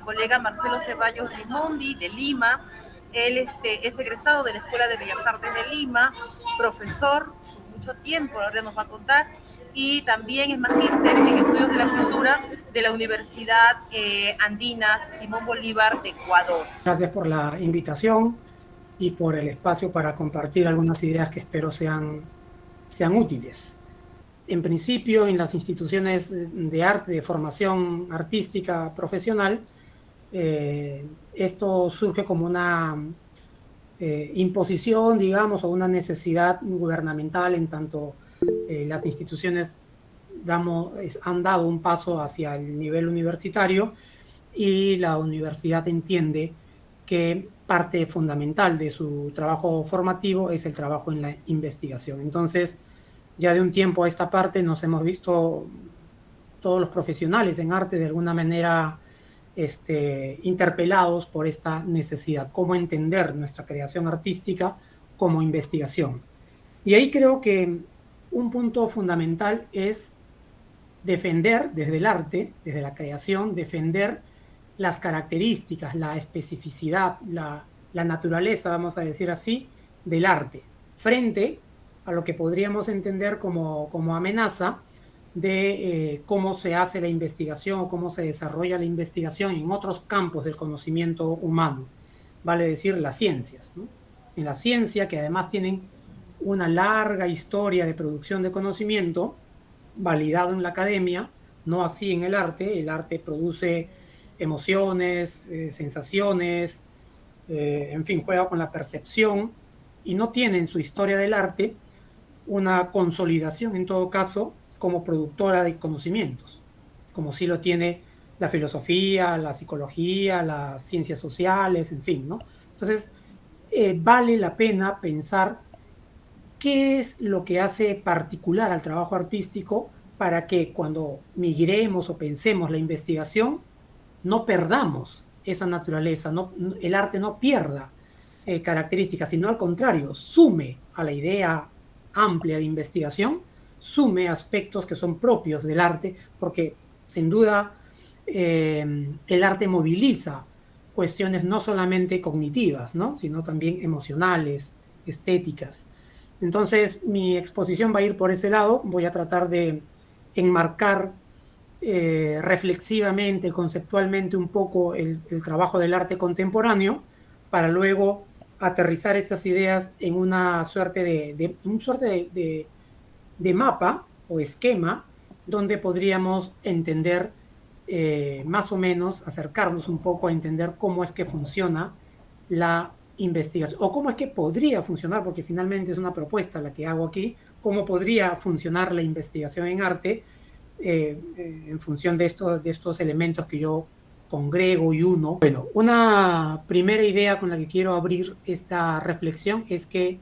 colega Marcelo Ceballos Rimondi de Lima. Él es egresado de la Escuela de Bellas Artes de Lima, profesor por mucho tiempo, ahora nos va a contar, y también es magíster en estudios de la cultura de la Universidad Andina Simón Bolívar de Ecuador. Gracias por la invitación y por el espacio para compartir algunas ideas que espero sean útiles. En principio, en las instituciones de arte, de formación artística profesional, esto surge como una imposición, digamos, o una necesidad gubernamental en tanto las instituciones han dado un paso hacia el nivel universitario y la universidad entiende que parte fundamental de su trabajo formativo es el trabajo en la investigación. Entonces, ya de un tiempo a esta parte nos hemos visto todos los profesionales en arte de alguna manera interpelados por esta necesidad, cómo entender nuestra creación artística como investigación. Y ahí creo que un punto fundamental es defender desde el arte, desde la creación, defender las características, la especificidad, la naturaleza, vamos a decir así, del arte, frente a lo que podríamos entender como amenaza de cómo se hace la investigación o cómo se desarrolla la investigación en otros campos del conocimiento humano, vale decir las ciencias, ¿no? En la ciencia, que además tienen una larga historia de producción de conocimiento, validado en la academia, no así en el arte. El arte produce emociones, sensaciones, en fin, juega con la percepción y no tiene en su historia del arte una consolidación, en todo caso, como productora de conocimientos, como sí lo tiene la filosofía, la psicología, las ciencias sociales, en fin, ¿no? Entonces, vale la pena pensar qué es lo que hace particular al trabajo artístico para que cuando migremos o pensemos la investigación, no perdamos esa naturaleza, el arte no pierda características, sino al contrario, sume a la idea amplia de investigación, sume aspectos que son propios del arte, porque sin duda el arte moviliza cuestiones no solamente cognitivas, ¿no? Sino también emocionales, estéticas. Entonces, mi exposición va a ir por ese lado. Voy a tratar de enmarcar reflexivamente, conceptualmente un poco el trabajo del arte contemporáneo para luego aterrizar estas ideas en una suerte de mapa o esquema donde podríamos entender más o menos, acercarnos un poco a entender cómo es que funciona la investigación, o cómo es que podría funcionar, porque finalmente es una propuesta la que hago aquí, cómo podría funcionar la investigación en arte en función de estos elementos que yo congrego y uno. Bueno, una primera idea con la que quiero abrir esta reflexión es que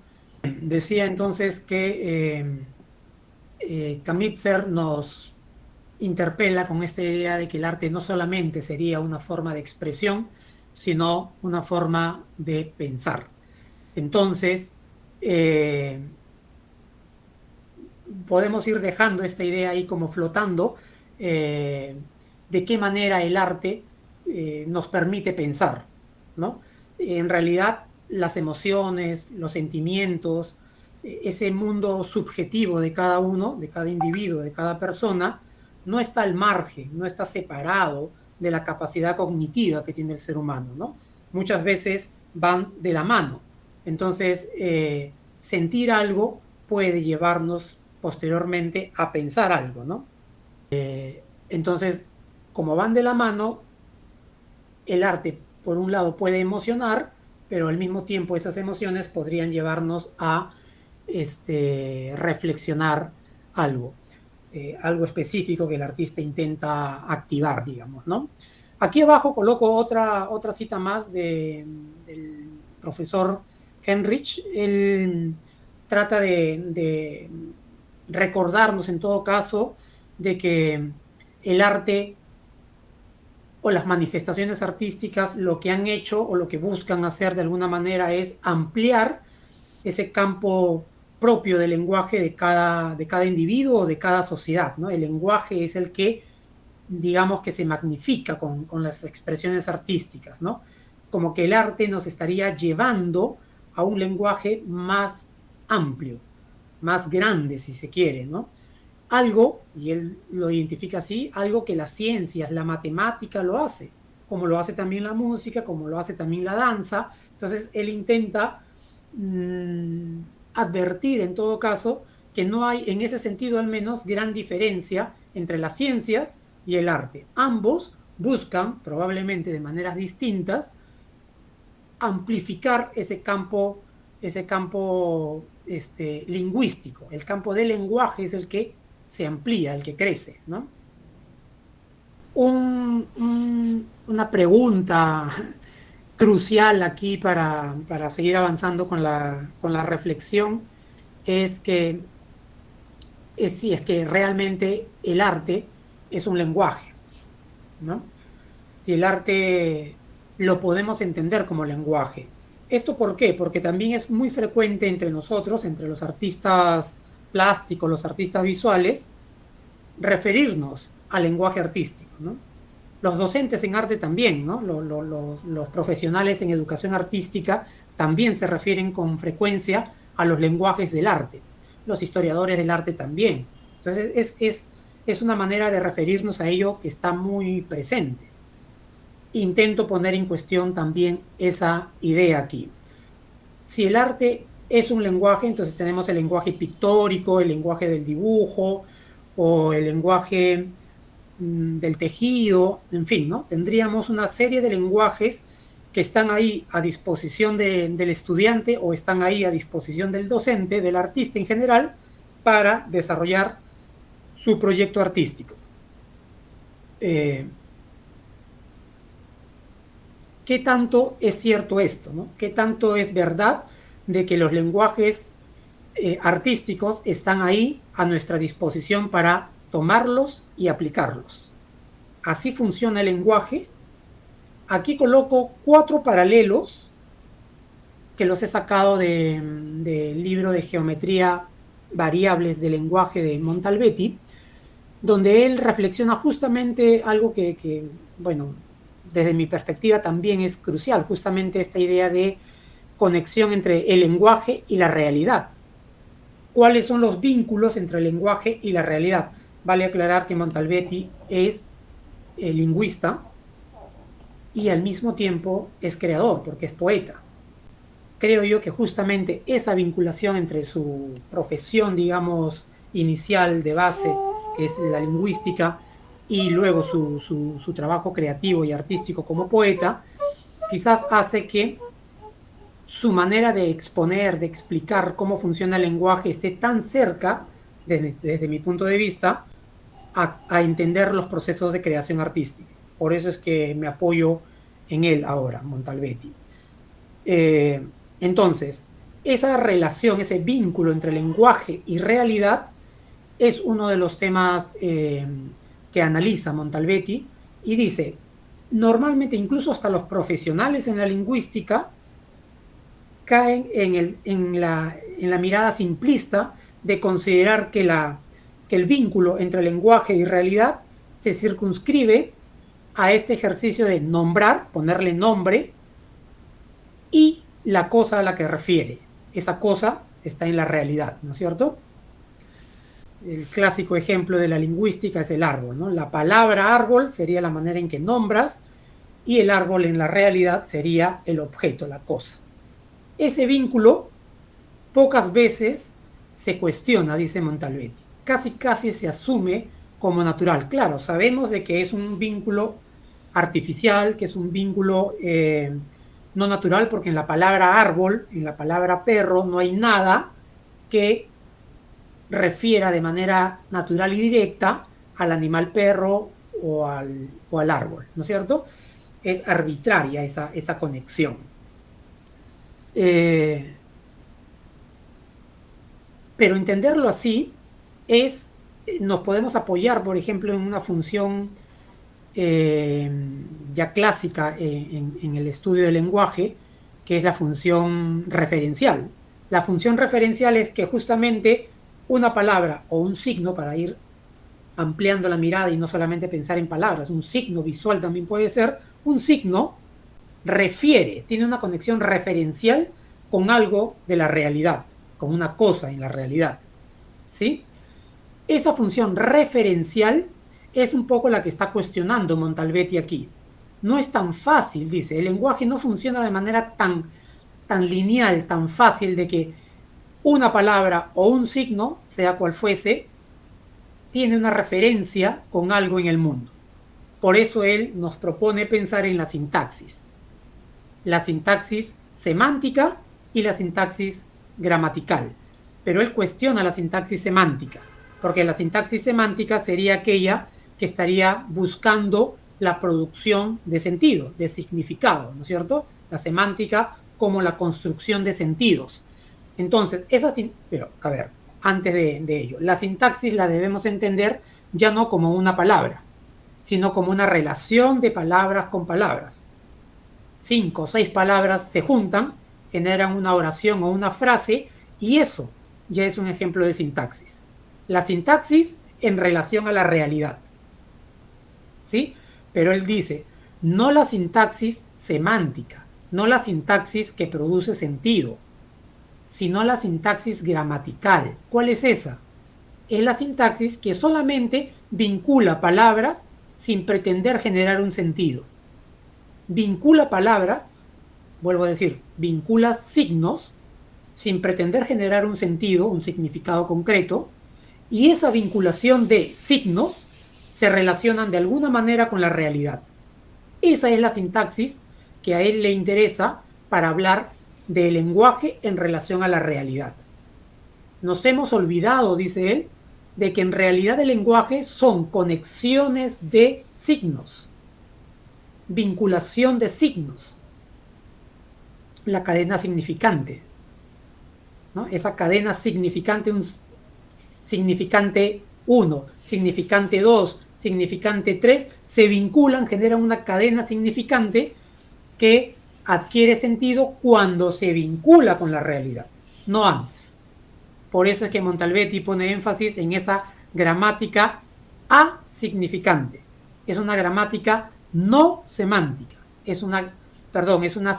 decía entonces que Kamitzer nos interpela con esta idea de que el arte no solamente sería una forma de expresión, sino una forma de pensar. Entonces, podemos ir dejando esta idea ahí como flotando, de qué manera el arte nos permite pensar, ¿no? En realidad, las emociones, los sentimientos, ese mundo subjetivo de cada uno, de cada individuo, de cada persona, no está al margen, no está separado de la capacidad cognitiva que tiene el ser humano, ¿no? Muchas veces van de la mano. Entonces, sentir algo puede llevarnos posteriormente a pensar algo, ¿no? Entonces, como van de la mano, el arte, por un lado, puede emocionar, pero al mismo tiempo esas emociones podrían llevarnos a reflexionar algo, algo específico que el artista intenta activar, digamos, ¿no? Aquí abajo coloco otra cita más del profesor Henrich. Él trata de recordarnos en todo caso de que el arte o las manifestaciones artísticas lo que han hecho o lo que buscan hacer de alguna manera es ampliar ese campo propio del lenguaje de cada individuo o de cada sociedad, ¿no? El lenguaje es el que digamos que se magnifica con las expresiones artísticas, ¿no? Como que el arte nos estaría llevando a un lenguaje más amplio, más grande, si se quiere, ¿no? Algo, y él lo identifica así, algo que las ciencias, la matemática lo hace, como lo hace también la música, como lo hace también la danza. Entonces, él intenta advertir en todo caso que no hay, en ese sentido al menos, gran diferencia entre las ciencias y el arte. Ambos buscan, probablemente de maneras distintas, amplificar ese campo lingüístico. El campo del lenguaje es el que se amplía, el que crece, ¿no? Una pregunta crucial aquí para seguir avanzando con la reflexión es que si es que realmente el arte es un lenguaje, ¿no? Si el arte lo podemos entender como lenguaje. ¿Esto por qué? Porque también es muy frecuente entre nosotros, entre los artistas plásticos, los artistas visuales, referirnos al lenguaje artístico, ¿no? Los docentes en arte también, ¿no? Los profesionales en educación artística también se refieren con frecuencia a los lenguajes del arte. Los historiadores del arte también. Entonces es una manera de referirnos a ello que está muy presente. Intento poner en cuestión también esa idea aquí. Si el arte es un lenguaje, entonces tenemos el lenguaje pictórico, el lenguaje del dibujo o el lenguaje del tejido, en fin, ¿no? Tendríamos una serie de lenguajes que están ahí a disposición del estudiante o están ahí a disposición del docente, del artista en general, para desarrollar su proyecto artístico. ¿Qué tanto es cierto esto, ¿no? ¿Qué tanto es verdad de que los lenguajes artísticos están ahí a nuestra disposición para tomarlos y aplicarlos? Así funciona el lenguaje. Aquí coloco 4 paralelos que los he sacado del libro de geometría variables del lenguaje de Montalbetti, donde él reflexiona justamente algo que bueno, desde mi perspectiva también es crucial, justamente esta idea de conexión entre el lenguaje y la realidad. ¿Cuáles son los vínculos entre el lenguaje y la realidad? Vale aclarar que Montalbetti es lingüista y al mismo tiempo es creador, porque es poeta. Creo yo que justamente esa vinculación entre su profesión, digamos, inicial de base, que es la lingüística, y luego su trabajo creativo y artístico como poeta, quizás hace que su manera de exponer, de explicar cómo funciona el lenguaje esté tan cerca, desde mi punto de vista, a entender los procesos de creación artística. Por eso es que me apoyo en él ahora, Montalbetti. Entonces, esa relación, ese vínculo entre lenguaje y realidad es uno de los temas que analiza Montalbetti y dice, normalmente incluso hasta los profesionales en la lingüística caen en la mirada simplista de considerar que el vínculo entre lenguaje y realidad se circunscribe a este ejercicio de nombrar, ponerle nombre, y la cosa a la que refiere. Esa cosa está en la realidad, ¿no es cierto? El clásico ejemplo de la lingüística es el árbol, ¿no? La palabra árbol sería la manera en que nombras y el árbol en la realidad sería el objeto, la cosa. Ese vínculo pocas veces se cuestiona, dice Montalbetti. Casi se asume como natural. Claro, sabemos de que es un vínculo artificial, que es un vínculo no natural, porque en la palabra árbol, en la palabra perro, no hay nada que refiera de manera natural y directa al animal perro o al árbol, ¿no es cierto? Es arbitraria esa conexión. Pero entenderlo así nos podemos apoyar, por ejemplo, en una función ya clásica en el estudio del lenguaje, que es la función referencial. La función referencial es que justamente una palabra o un signo, para ir ampliando la mirada y no solamente pensar en palabras, un signo visual también puede ser, un signo refiere, tiene una conexión referencial con algo de la realidad, con una cosa en la realidad, ¿sí? Esa función referencial es un poco la que está cuestionando Montalbetti aquí. No es tan fácil, dice, el lenguaje no funciona de manera tan lineal, tan fácil de que una palabra o un signo, sea cual fuese, tiene una referencia con algo en el mundo. Por eso él nos propone pensar en la sintaxis semántica y la sintaxis gramatical. Pero él cuestiona la sintaxis semántica, porque la sintaxis semántica sería aquella que estaría buscando la producción de sentido, de significado, ¿no es cierto? La semántica como la construcción de sentidos. Entonces, pero a ver, antes de ello, la sintaxis la debemos entender ya no como una palabra, sino como una relación de palabras con palabras. 5 o 6 palabras se juntan, generan una oración o una frase, y eso ya es un ejemplo de sintaxis. La sintaxis en relación a la realidad, ¿sí? Pero él dice, no la sintaxis semántica, no la sintaxis que produce sentido, sino la sintaxis gramatical. ¿Cuál es esa? Es la sintaxis que solamente vincula palabras sin pretender generar un sentido. Vincula palabras, vuelvo a decir, vincula signos sin pretender generar un sentido, un significado concreto, y esa vinculación de signos se relacionan de alguna manera con la realidad. Esa es la sintaxis que a él le interesa para hablar del lenguaje en relación a la realidad. Nos hemos olvidado, dice él, de que en realidad el lenguaje son conexiones de signos, vinculación de signos, la cadena significante, ¿no? Esa cadena significante, un significante 1, significante 2, significante 3, se vinculan, generan una cadena significante que adquiere sentido cuando se vincula con la realidad, no antes. Por eso es que Montalbetti pone énfasis en esa gramática asignificante. Es una gramática no semántica. Es una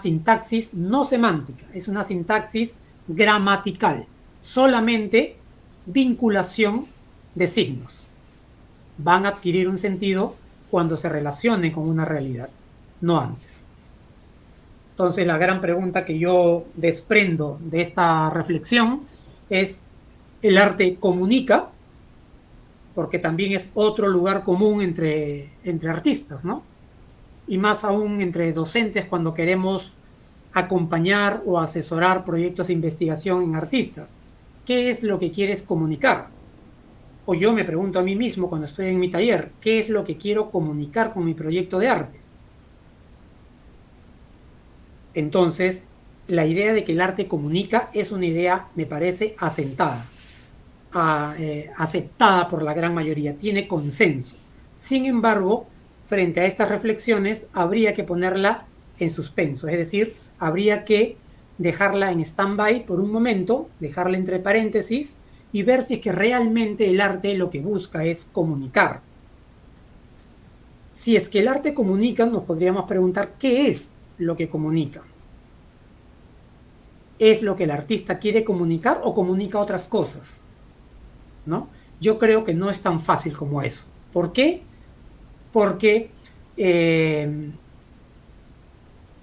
sintaxis no semántica. Es una sintaxis gramatical. Solamente vinculación de signos. Van a adquirir un sentido cuando se relacionen con una realidad, no antes. Entonces, la gran pregunta que yo desprendo de esta reflexión es, ¿el arte comunica? Porque también es otro lugar común entre artistas, ¿no? Y más aún entre docentes cuando queremos acompañar o asesorar proyectos de investigación en artistas. ¿Qué es lo que quieres comunicar? O yo me pregunto a mí mismo cuando estoy en mi taller, ¿qué es lo que quiero comunicar con mi proyecto de arte? Entonces, la idea de que el arte comunica es una idea, me parece, aceptada por la gran mayoría, tiene consenso. Sin embargo, frente a estas reflexiones, habría que ponerla en suspenso, es decir, habría que dejarla en stand-by por un momento, dejarla entre paréntesis y ver si es que realmente el arte lo que busca es comunicar. Si es que el arte comunica, nos podríamos preguntar ¿qué es lo que comunica? ¿Es lo que el artista quiere comunicar o comunica otras cosas? ¿No? Yo creo que no es tan fácil como eso. ¿Por qué? Porque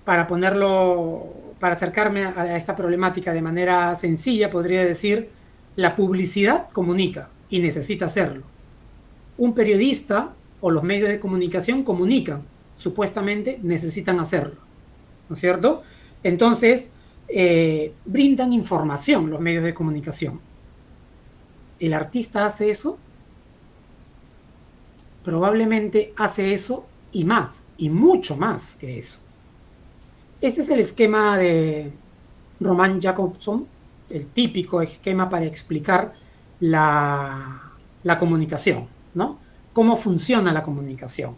para acercarme a esta problemática de manera sencilla, podría decir, la publicidad comunica y necesita hacerlo. Un periodista o los medios de comunicación comunican, supuestamente necesitan hacerlo, ¿no es cierto? Entonces, brindan información los medios de comunicación. ¿El artista hace eso? Probablemente hace eso y más, y mucho más que eso. Este es el esquema de Roman Jakobson, el típico esquema para explicar la comunicación, ¿no? ¿Cómo funciona la comunicación?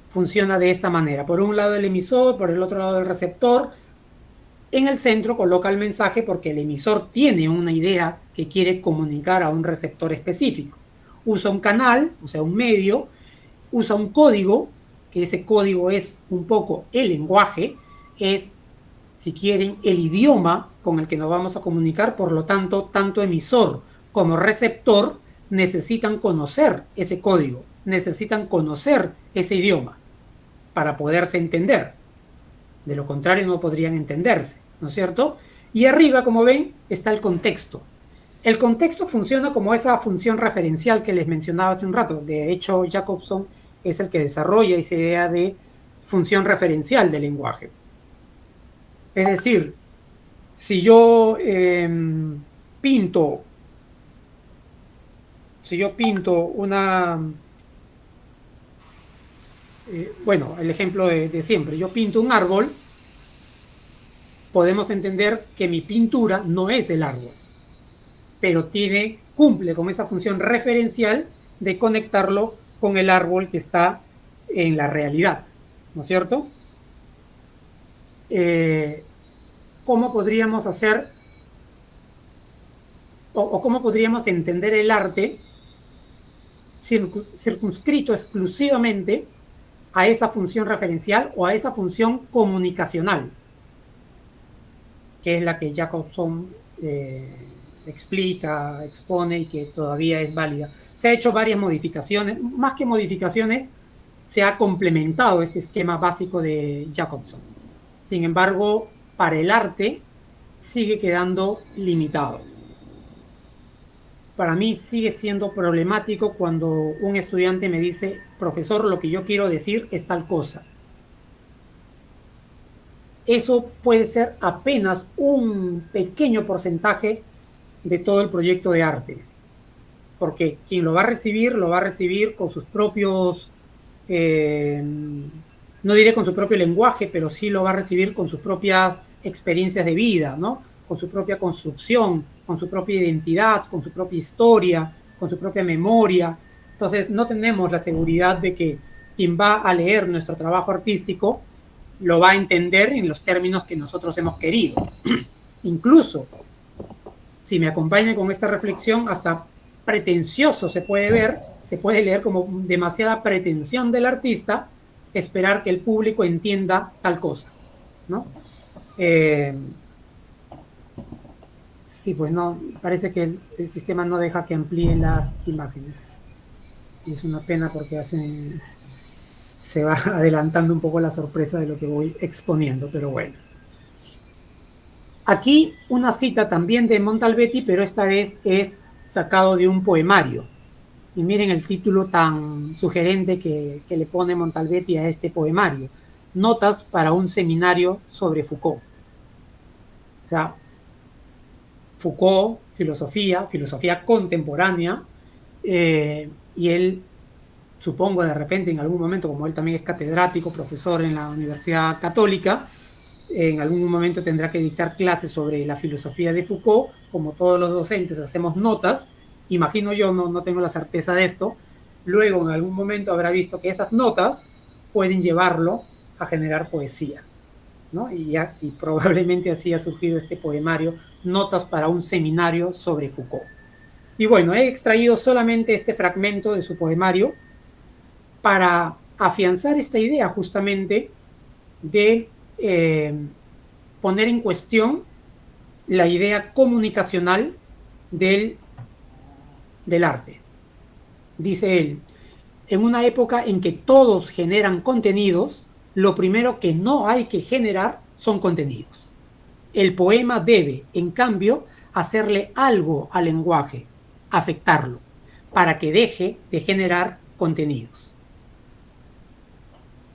Funciona de esta manera. Por un lado el emisor, por el otro lado el receptor. En el centro coloca el mensaje porque el emisor tiene una idea que quiere comunicar a un receptor específico. usa un canal, o sea, un medio, usa un código, que ese código es un poco el lenguaje, es, si quieren, el idioma con el que nos vamos a comunicar. Por lo tanto, tanto emisor como receptor necesitan conocer ese código, necesitan conocer ese idioma para poderse entender. De lo contrario, no podrían entenderse, ¿no es cierto? Y arriba, como ven, está el contexto. El contexto funciona como esa función referencial que les mencionaba hace un rato. De hecho, Jacobson es el que desarrolla esa idea de función referencial del lenguaje. Es decir, si yo pinto una... bueno, el ejemplo de siempre. Yo pinto un árbol, podemos entender que mi pintura no es el árbol, pero cumple con esa función referencial de conectarlo con el árbol que está en la realidad, ¿no es cierto? ¿Cómo podríamos hacer o cómo podríamos entender el arte circunscrito exclusivamente a esa función referencial o a esa función comunicacional, que es la que Jacobson explica, expone y que todavía es válida? Se ha hecho varias modificaciones, más que modificaciones, se ha complementado este esquema básico de Jacobson. Sin embargo, para el arte sigue quedando limitado. Para mí sigue siendo problemático cuando un estudiante me dice: profesor, lo que yo quiero decir es tal cosa. Eso puede ser apenas un pequeño porcentaje de todo el proyecto de arte, porque quien lo va a recibir con sus propios, no diré con su propio lenguaje, pero sí lo va a recibir con sus propias experiencias de vida, ¿no? Con su propia construcción, con su propia identidad, con su propia historia, con su propia memoria. Entonces no tenemos la seguridad de que quien va a leer nuestro trabajo artístico lo va a entender en los términos que nosotros hemos querido. Incluso, si me acompañan con esta reflexión, hasta pretencioso se puede leer como demasiada pretensión del artista esperar que el público entienda tal cosa, ¿no? Sí, pues no, parece que el sistema no deja que amplíe las imágenes. Y es una pena porque se va adelantando un poco la sorpresa de lo que voy exponiendo, pero bueno. Aquí una cita también de Montalbetti, pero esta vez es sacado de un poemario. Y miren el título tan sugerente que le pone Montalbetti a este poemario: Notas para un seminario sobre Foucault. O sea, Foucault, filosofía contemporánea, y él, supongo, de repente en algún momento, como él también es catedrático, profesor en la Universidad Católica, en algún momento tendrá que dictar clases sobre la filosofía de Foucault. Como todos los docentes hacemos notas, imagino yo, no tengo la certeza de esto. Luego en algún momento habrá visto que esas notas pueden llevarlo a generar poesía, ¿no? Y probablemente así ha surgido este poemario, Notas para un seminario sobre Foucault. Y bueno, he extraído solamente este fragmento de su poemario para afianzar esta idea justamente de poner en cuestión la idea comunicacional del arte. Dice él: en una época en que todos generan contenidos, lo primero que no hay que generar son contenidos. El poema debe, en cambio, hacerle algo al lenguaje, afectarlo, para que deje de generar contenidos.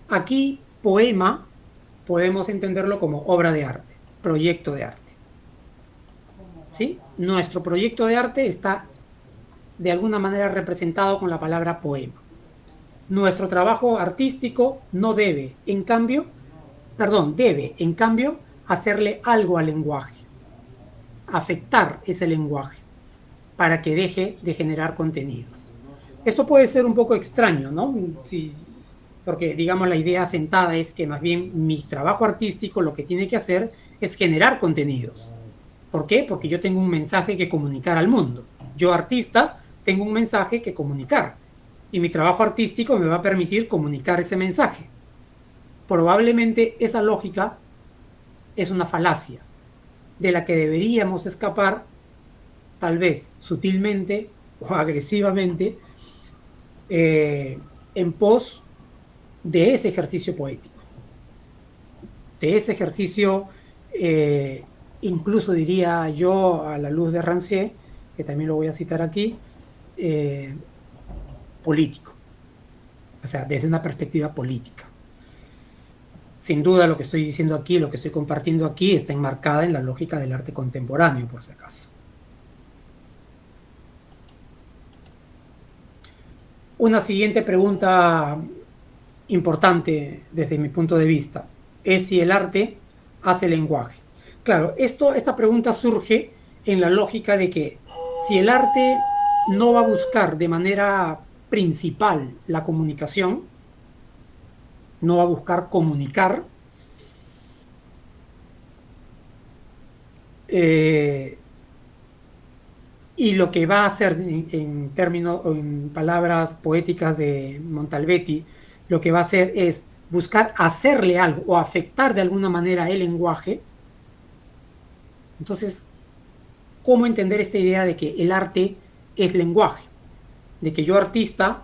Aquí, poema, podemos entenderlo como obra de arte, proyecto de arte. ¿Sí? Nuestro proyecto de arte está de alguna manera representado con la palabra poema. Nuestro trabajo artístico no debe, en cambio, hacerle algo al lenguaje, afectar ese lenguaje para que deje de generar contenidos. Esto puede ser un poco extraño, ¿no? Porque, digamos, la idea asentada es que más bien mi trabajo artístico lo que tiene que hacer es generar contenidos. ¿Por qué? Porque yo tengo un mensaje que comunicar al mundo. Yo, artista, tengo un mensaje que comunicar y mi trabajo artístico me va a permitir comunicar ese mensaje. Probablemente esa lógica es una falacia de la que deberíamos escapar, tal vez sutilmente o agresivamente, en pos de ese ejercicio poético, de ese ejercicio, incluso diría yo, a la luz de Rancière, que también lo voy a citar aquí, político, o sea, desde una perspectiva política. Sin duda lo que estoy diciendo aquí, lo que estoy compartiendo aquí, está enmarcada en la lógica del arte contemporáneo, por si acaso. Una siguiente pregunta importante desde mi punto de vista es si el arte hace lenguaje. Claro, esta pregunta surge en la lógica de que si el arte no va a buscar de manera principal la comunicación, no va a buscar comunicar, y lo que va a hacer en términos o en palabras poéticas de Montalbetti, lo que va a hacer es buscar hacerle algo o afectar de alguna manera el lenguaje. Entonces, ¿cómo entender esta idea de que el arte es lenguaje? De que yo, artista,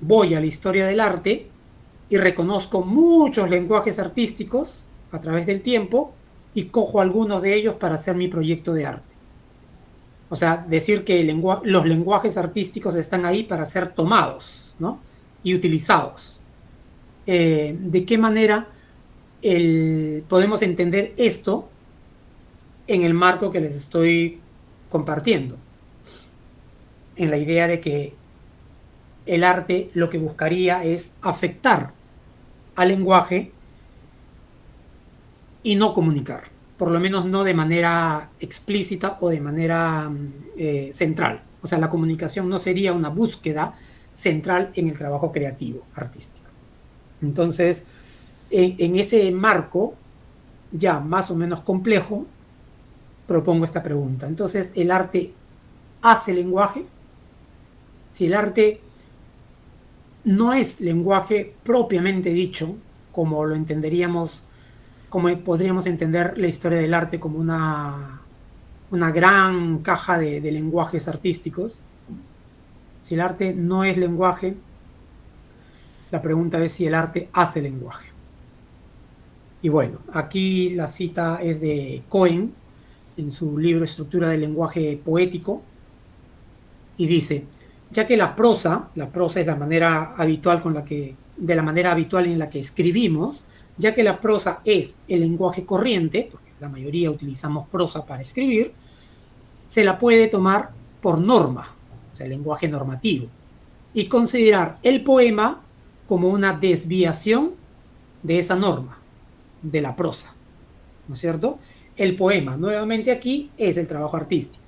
voy a la historia del arte y reconozco muchos lenguajes artísticos a través del tiempo y cojo algunos de ellos para hacer mi proyecto de arte. O sea, decir que los lenguajes artísticos están ahí para ser tomados, ¿no? Y utilizados. ¿De qué manera podemos entender esto en el marco que les estoy compartiendo? En la idea de que el arte lo que buscaría es afectar al lenguaje y no comunicar, por lo menos no de manera explícita o de manera central. O sea, la comunicación no sería una búsqueda central en el trabajo creativo, artístico. Entonces, en ese marco, ya más o menos complejo, propongo esta pregunta. Entonces, ¿el arte hace lenguaje? Si el arte no es lenguaje propiamente dicho, como lo entenderíamos, como podríamos entender la historia del arte como una gran caja de lenguajes artísticos. Si el arte no es lenguaje, la pregunta es si el arte hace lenguaje. Y bueno, aquí la cita es de Cohen, en su libro Estructura del lenguaje poético, y dice: ya que la prosa es la manera habitual de la manera habitual en la que escribimos, ya que la prosa es el lenguaje corriente, porque la mayoría utilizamos prosa para escribir, se la puede tomar por norma, o sea, el lenguaje normativo, y considerar el poema como una desviación de esa norma, de la prosa, ¿no es cierto? El poema, nuevamente aquí, es el trabajo artístico.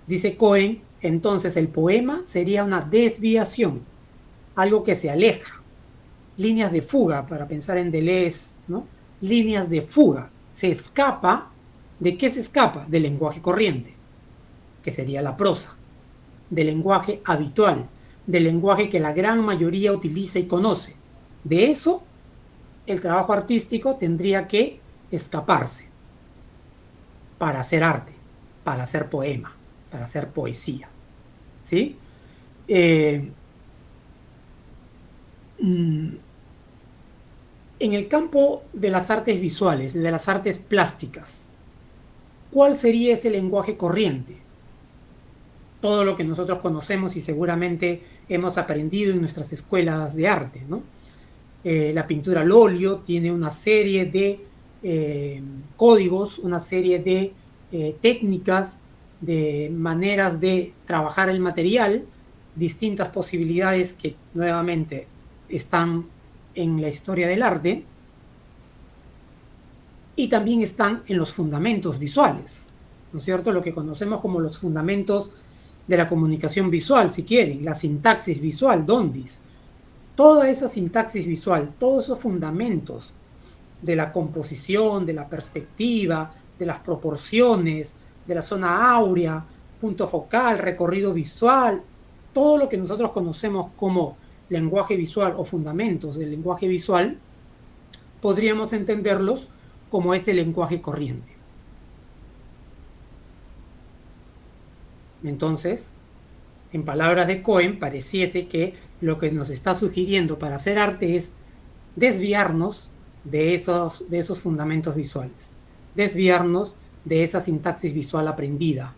Dice Cohen, entonces el poema sería una desviación, algo que se aleja, líneas de fuga, para pensar en Deleuze, ¿no? Líneas de fuga, se escapa. ¿De qué se escapa? Del lenguaje corriente, que sería la prosa, del lenguaje habitual, del lenguaje que la gran mayoría utiliza y conoce. De eso, el trabajo artístico tendría que escaparse para hacer arte, para hacer poema, para hacer poesía, ¿sí? En el campo de las artes visuales, de las artes plásticas, ¿cuál sería ese lenguaje corriente? Todo lo que nosotros conocemos y seguramente hemos aprendido en nuestras escuelas de arte, ¿no? La pintura al óleo tiene una serie de códigos, una serie de técnicas, de maneras de trabajar el material, distintas posibilidades que nuevamente están en la historia del arte y también están en los fundamentos visuales, ¿no es cierto? Lo que conocemos como los fundamentos de la comunicación visual, si quieren, la sintaxis visual, DONDIS. Toda esa sintaxis visual, todos esos fundamentos de la composición, de la perspectiva, de las proporciones, de la zona áurea, punto focal, recorrido visual, todo lo que nosotros conocemos como lenguaje visual o fundamentos del lenguaje visual, podríamos entenderlos como ese lenguaje corriente. Entonces, en palabras de Cohen, pareciese que lo que nos está sugiriendo para hacer arte es desviarnos de esos fundamentos visuales, desviarnos de esa sintaxis visual aprendida.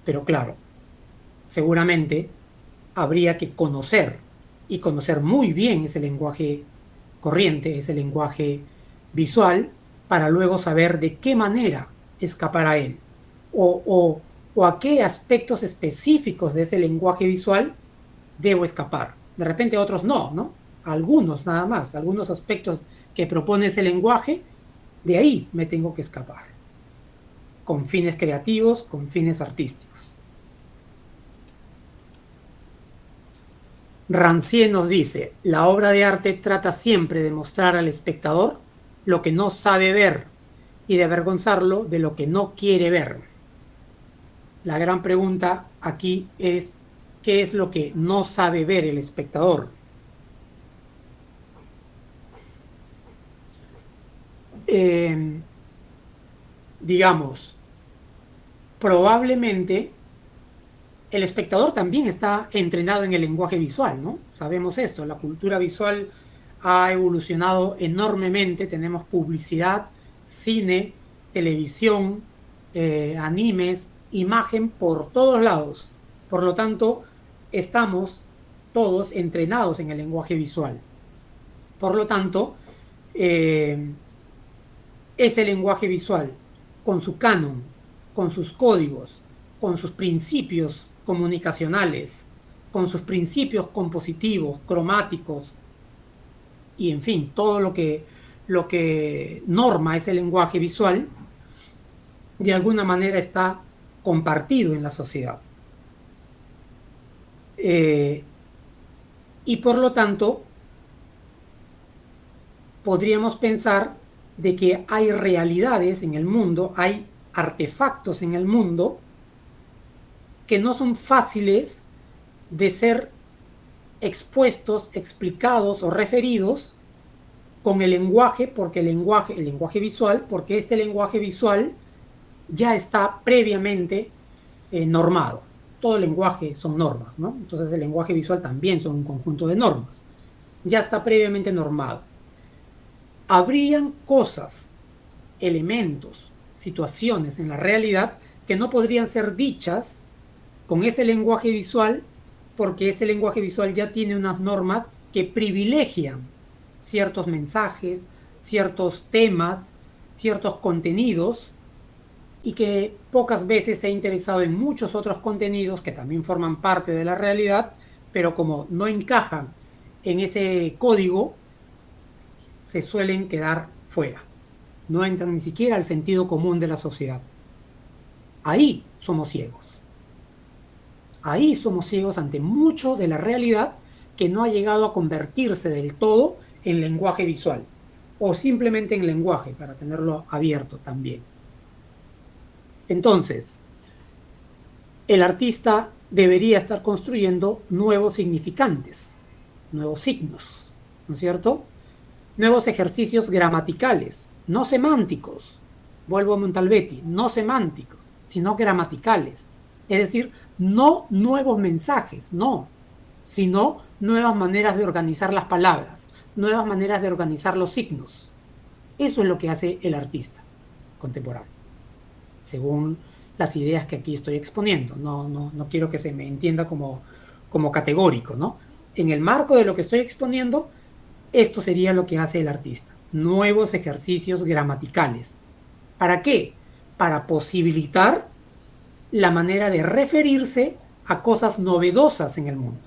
Pero claro, seguramente habría que conocer y conocer muy bien ese lenguaje corriente, ese lenguaje visual, para luego saber de qué manera escapar a él o a qué aspectos específicos de ese lenguaje visual debo escapar. De repente otros no. Algunos nada más, algunos aspectos que propone ese lenguaje, de ahí me tengo que escapar, con fines creativos, con fines artísticos. Rancière nos dice, la obra de arte trata siempre de mostrar al espectador lo que no sabe ver y de avergonzarlo de lo que no quiere ver. La gran pregunta aquí es, ¿qué es lo que no sabe ver el espectador? Digamos, probablemente el espectador también está entrenado en el lenguaje visual, ¿no? Sabemos esto, la cultura visual ha evolucionado enormemente, tenemos publicidad, cine, televisión, animes, imagen por todos lados. Por lo tanto, estamos todos entrenados en el lenguaje visual. Por lo tanto, ese lenguaje visual, con su canon, con sus códigos, con sus principios comunicacionales, con sus principios compositivos, cromáticos, y en fin, todo lo que norma ese lenguaje visual, de alguna manera está compartido en la sociedad. Y por lo tanto, podríamos pensar de que hay realidades en el mundo, hay artefactos en el mundo que no son fáciles de ser expuestos, explicados o referidos con el lenguaje, porque el lenguaje visual, porque este lenguaje visual ya está previamente normado. Todo lenguaje son normas, ¿no? Entonces el lenguaje visual también son un conjunto de normas. Ya está previamente normado. Habrían cosas, elementos, situaciones en la realidad que no podrían ser dichas con ese lenguaje visual, porque ese lenguaje visual ya tiene unas normas que privilegian ciertos mensajes, ciertos temas, ciertos contenidos, y que pocas veces se ha interesado en muchos otros contenidos que también forman parte de la realidad, pero como no encajan en ese código, se suelen quedar fuera. No entran ni siquiera al sentido común de la sociedad. Ahí somos ciegos. Ahí somos ciegos ante mucho de la realidad que no ha llegado a convertirse del todo en lenguaje visual, o simplemente en lenguaje, para tenerlo abierto también. Entonces, el artista debería estar construyendo nuevos significantes, nuevos signos, ¿no es cierto? Nuevos ejercicios gramaticales, no semánticos. Vuelvo a Montalbetti, no semánticos, sino gramaticales. Es decir, no nuevos mensajes, no, sino nuevas maneras de organizar las palabras, nuevas maneras de organizar los signos. Eso es lo que hace el artista contemporáneo, según las ideas que aquí estoy exponiendo. No quiero que se me entienda como categórico, ¿no? En el marco de lo que estoy exponiendo, esto sería lo que hace el artista. Nuevos ejercicios gramaticales. ¿Para qué? Para posibilitar la manera de referirse a cosas novedosas en el mundo,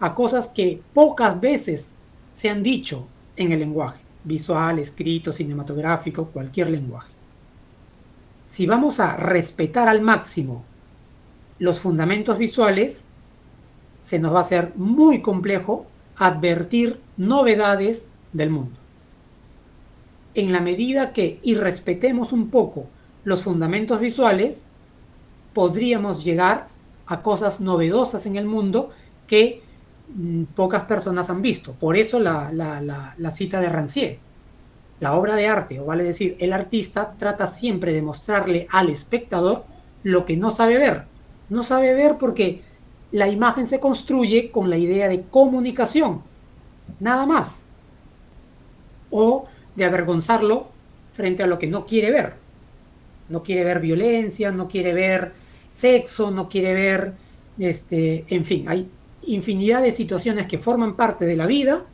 a cosas que pocas veces se han dicho en el lenguaje, visual, escrito, cinematográfico, cualquier lenguaje. Si vamos a respetar al máximo los fundamentos visuales, se nos va a hacer muy complejo advertir novedades del mundo. En la medida que irrespetemos un poco los fundamentos visuales, podríamos llegar a cosas novedosas en el mundo que pocas personas han visto. Por eso la cita de Rancière. La obra de arte, o vale decir, el artista trata siempre de mostrarle al espectador lo que no sabe ver. No sabe ver porque la imagen se construye con la idea de comunicación, nada más. O de avergonzarlo frente a lo que no quiere ver. No quiere ver violencia, no quiere ver sexo, no quiere ver, en fin, hay infinidad de situaciones que forman parte de la vida,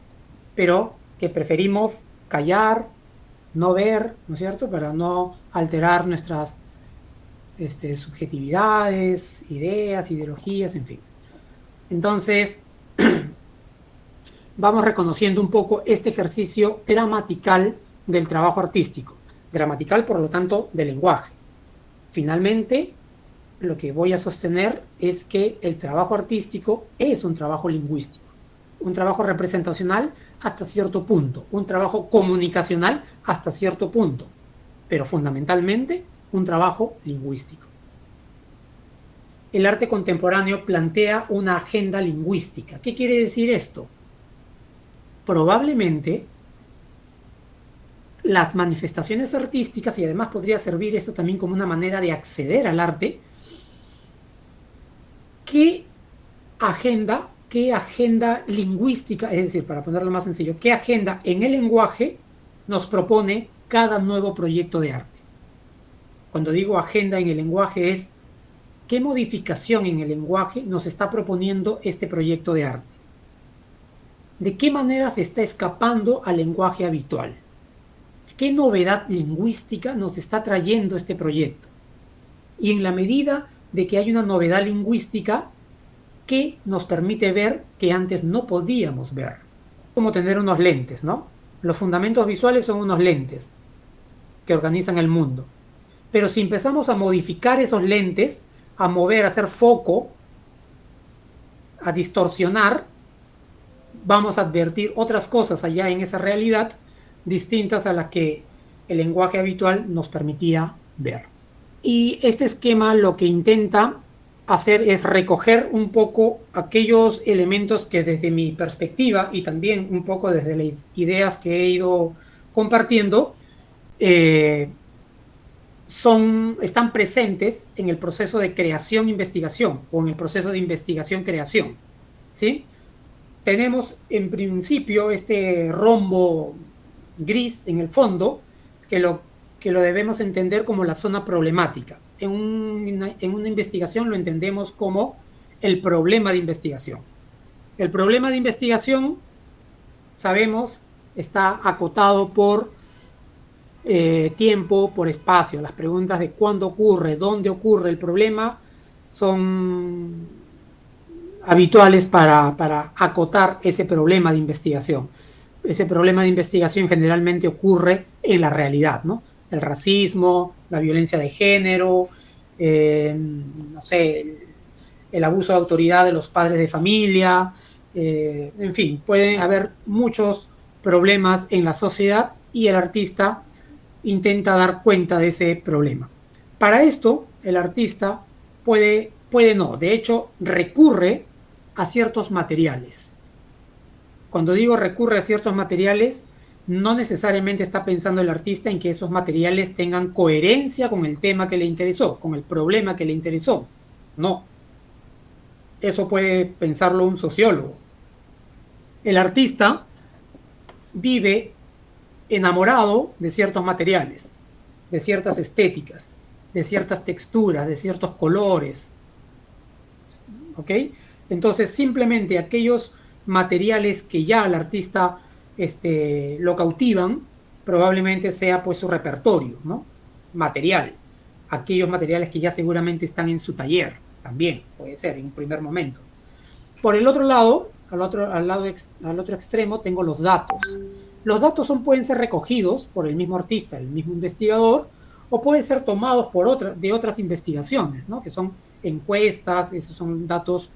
pero que preferimos callar, no ver, ¿no es cierto?, para no alterar nuestras subjetividades, ideas, ideologías, en fin. Entonces, vamos reconociendo un poco este ejercicio gramatical del trabajo artístico. Gramatical, por lo tanto, del lenguaje. Finalmente, lo que voy a sostener es que el trabajo artístico es un trabajo lingüístico, un trabajo representacional hasta cierto punto, un trabajo comunicacional hasta cierto punto, pero fundamentalmente un trabajo lingüístico. El arte contemporáneo plantea una agenda lingüística. ¿Qué quiere decir esto? Probablemente las manifestaciones artísticas, y además podría servir esto también como una manera de acceder al arte, ¿qué agenda lingüística, es decir, para ponerlo más sencillo, qué agenda en el lenguaje nos propone cada nuevo proyecto de arte? Cuando digo agenda en el lenguaje es qué modificación en el lenguaje nos está proponiendo este proyecto de arte. ¿De qué manera se está escapando al lenguaje habitual? ¿Qué novedad lingüística nos está trayendo este proyecto? Y en la medida de que hay una novedad lingüística, ¿qué nos permite ver que antes no podíamos ver? Como tener unos lentes, ¿no? Los fundamentos visuales son unos lentes que organizan el mundo. Pero si empezamos a modificar esos lentes, a mover, a hacer foco, a distorsionar, vamos a advertir otras cosas allá en esa realidad distintas a las que el lenguaje habitual nos permitía ver. Y este esquema lo que intenta hacer es recoger un poco aquellos elementos que desde mi perspectiva y también un poco desde las ideas que he ido compartiendo están presentes en el proceso de creación-investigación o en el proceso de investigación-creación, ¿sí? Tenemos en principio este rombo gris en el fondo que lo debemos entender como la zona problemática. En una investigación lo entendemos como el problema de investigación. El problema de investigación, sabemos, está acotado por tiempo, por espacio. Las preguntas de cuándo ocurre, dónde ocurre el problema son habituales para acotar ese problema de investigación. Ese problema de investigación generalmente ocurre en la realidad, ¿no? El racismo, la violencia de género, no sé, el abuso de autoridad de los padres de familia, en fin, pueden haber muchos problemas en la sociedad y el artista intenta dar cuenta de ese problema. Para esto, el artista puede no, de hecho, recurre a ciertos materiales. Cuando digo recurre a ciertos materiales, no necesariamente está pensando el artista en que esos materiales tengan coherencia con el tema que le interesó, con el problema que le interesó. No. Eso puede pensarlo un sociólogo. El artista vive enamorado de ciertos materiales, de ciertas estéticas, de ciertas texturas, de ciertos colores. ¿Ok? Entonces, simplemente aquellos materiales que ya al artista lo cautivan, probablemente sea pues su repertorio, ¿no? Material. Aquellos materiales que ya seguramente están en su taller, también puede ser en un primer momento. Por el otro lado, al otro extremo, tengo los datos. Los datos pueden ser recogidos por el mismo artista, el mismo investigador, o pueden ser tomados de otras investigaciones, ¿no? Que son encuestas, esos son datos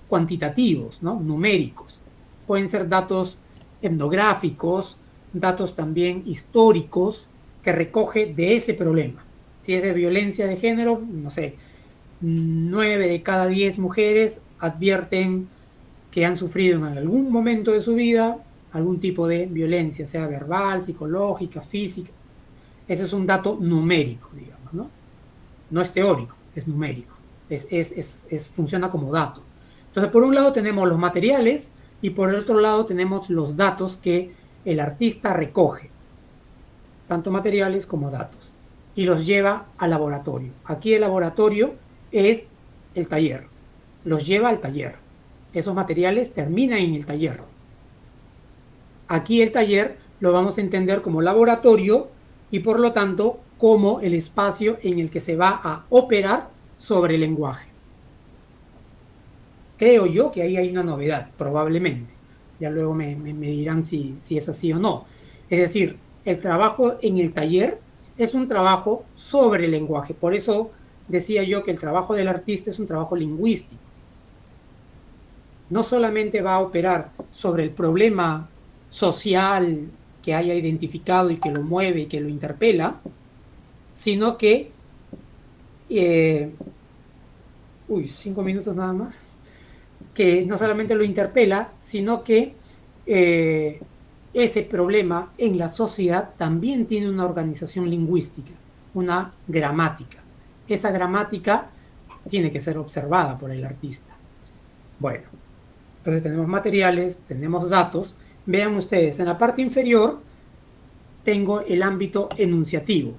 cuantitativos, ¿no? Numéricos. Pueden ser datos etnográficos, datos también históricos que recoge de ese problema. Si es de violencia de género, no sé, 9 de cada 10 mujeres advierten que han sufrido en algún momento de su vida algún tipo de violencia, sea verbal, psicológica, física. Ese es un dato numérico, digamos, ¿no? No es teórico, es numérico, funciona como dato. Entonces, por un lado tenemos los materiales y por el otro lado tenemos los datos que el artista recoge, tanto materiales como datos, y los lleva al laboratorio. Aquí el laboratorio es el taller, los lleva al taller. Esos materiales terminan en el taller. Aquí el taller lo vamos a entender como laboratorio y por lo tanto como el espacio en el que se va a operar sobre el lenguaje. Creo yo que ahí hay una novedad, probablemente. Ya luego me dirán si es así o no. Es decir, el trabajo en el taller es un trabajo sobre el lenguaje. Por eso decía yo que el trabajo del artista es un trabajo lingüístico. No solamente va a operar sobre el problema social que haya identificado y que lo mueve y que lo interpela, sino que 5 minutos nada más, que no solamente lo interpela, sino que ese problema en la sociedad también tiene una organización lingüística, una gramática. Esa gramática tiene que ser observada por el artista. Bueno, entonces tenemos materiales, tenemos datos. Vean ustedes, en la parte inferior tengo el ámbito enunciativo,